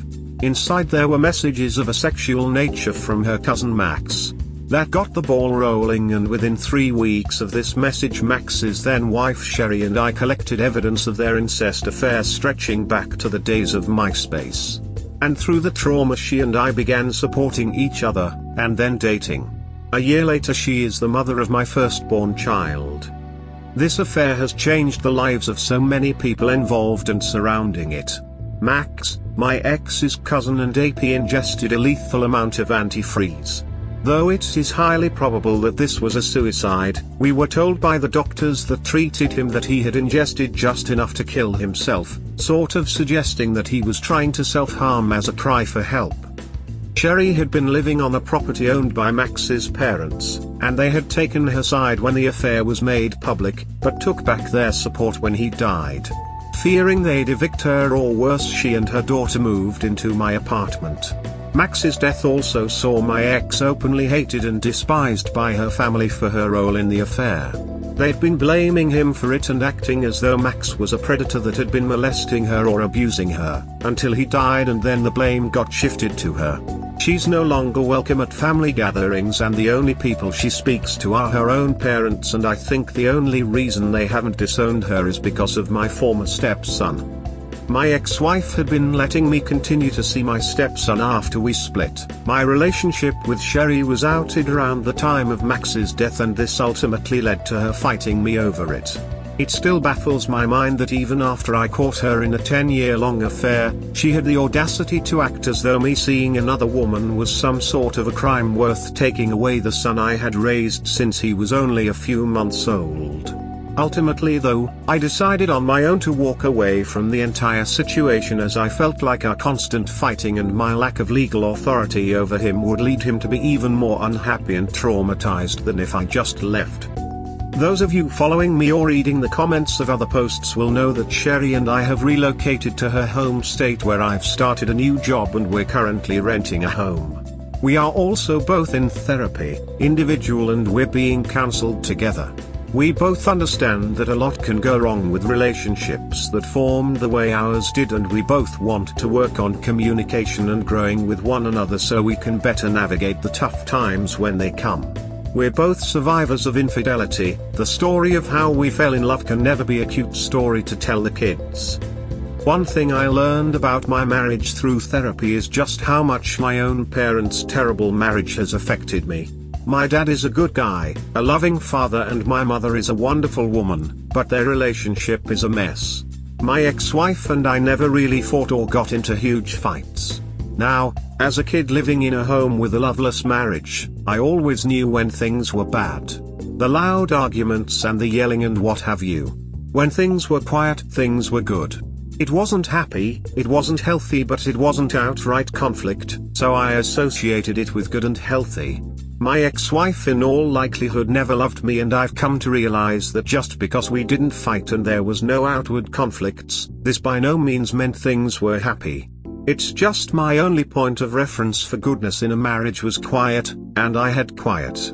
Inside there were messages of a sexual nature from her cousin Max. That got the ball rolling, and within 3 weeks of this message, Max's then wife Sherry and I collected evidence of their incest affair stretching back to the days of MySpace. And through the trauma, she and I began supporting each other, and then dating. A year later, she is the mother of my firstborn child. This affair has changed the lives of so many people involved and surrounding it. Max, my ex's cousin and AP, ingested a lethal amount of antifreeze. Though it is highly probable that this was a suicide, we were told by the doctors that treated him that he had ingested just enough to kill himself, sort of suggesting that he was trying to self-harm as a cry for help. Sherry had been living on a property owned by Max's parents, and they had taken her side when the affair was made public, but took back their support when he died. Fearing they'd evict her, or worse, she and her daughter moved into my apartment. Max's death also saw my ex openly hated and despised by her family for her role in the affair. They'd been blaming him for it and acting as though Max was a predator that had been molesting her or abusing her, until he died, and then the blame got shifted to her. She's no longer welcome at family gatherings, and the only people she speaks to are her own parents, and I think the only reason they haven't disowned her is because of my former stepson. My ex-wife had been letting me continue to see my stepson after we split. My relationship with Sherry was outed around the time of Max's death, and this ultimately led to her fighting me over it. It still baffles my mind that even after I caught her in a 10-year-long affair, she had the audacity to act as though me seeing another woman was some sort of a crime worth taking away the son I had raised since he was only a few months old. Ultimately though, I decided on my own to walk away from the entire situation, as I felt like our constant fighting and my lack of legal authority over him would lead him to be even more unhappy and traumatized than if I just left. Those of you following me or reading the comments of other posts will know that Sherry and I have relocated to her home state, where I've started a new job and we're currently renting a home. We are also both in therapy, individual, and we're being counseled together. We both understand that a lot can go wrong with relationships that formed the way ours did, and we both want to work on communication and growing with one another so we can better navigate the tough times when they come. We're both survivors of infidelity. The story of how we fell in love can never be a cute story to tell the kids. One thing I learned about my marriage through therapy is just how much my own parents' terrible marriage has affected me. My dad is a good guy, a loving father, and my mother is a wonderful woman, but their relationship is a mess. My ex-wife and I never really fought or got into huge fights. Now, as a kid living in a home with a loveless marriage, I always knew when things were bad. The loud arguments and the yelling and what have you. When things were quiet, things were good. It wasn't happy, it wasn't healthy, but it wasn't outright conflict, so I associated it with good and healthy. My ex-wife in all likelihood never loved me, and I've come to realize that just because we didn't fight and there was no outward conflicts, this by no means meant things were happy. It's just my only point of reference for goodness in a marriage was quiet, and I had quiet.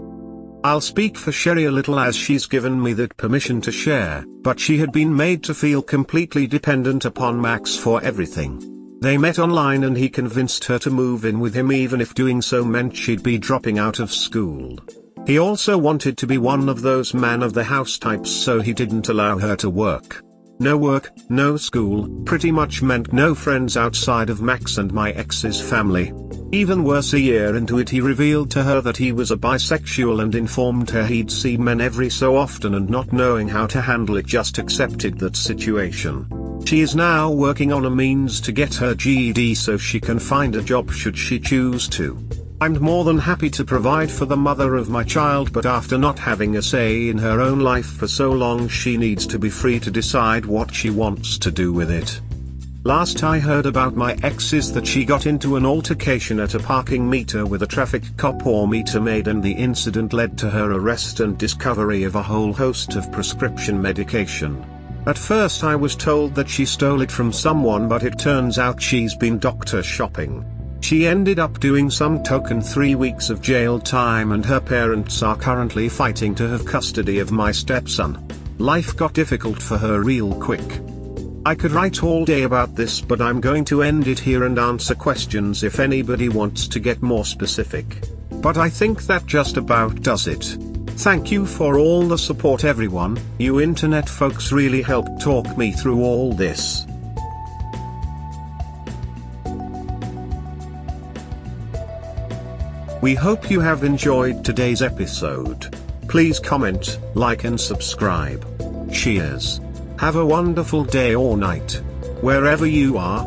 I'll speak for Sherry a little as she's given me that permission to share, but she had been made to feel completely dependent upon Max for everything. They met online and he convinced her to move in with him even if doing so meant she'd be dropping out of school. He also wanted to be one of those man of the house types, so he didn't allow her to work. No work, no school, pretty much meant no friends outside of Max and my ex's family. Even worse, a year into it he revealed to her that he was a bisexual and informed her he'd see men every so often, and not knowing how to handle it just accepted that situation. She is now working on a means to get her GED so she can find a job should she choose to. I'm more than happy to provide for the mother of my child, but after not having a say in her own life for so long, she needs to be free to decide what she wants to do with it. Last I heard about my ex is that she got into an altercation at a parking meter with a traffic cop or meter maid, and the incident led to her arrest and discovery of a whole host of prescription medication. At first I was told that she stole it from someone, but it turns out she's been doctor shopping. She ended up doing some token 3 weeks of jail time, and her parents are currently fighting to have custody of my stepson. Life got difficult for her real quick. I could write all day about this, but I'm going to end it here and answer questions if anybody wants to get more specific. But I think that just about does it. Thank you for all the support, everyone. You internet folks really helped talk me through all this. We hope you have enjoyed today's episode. Please comment, like and subscribe. Cheers. Have a wonderful day or night, wherever you are.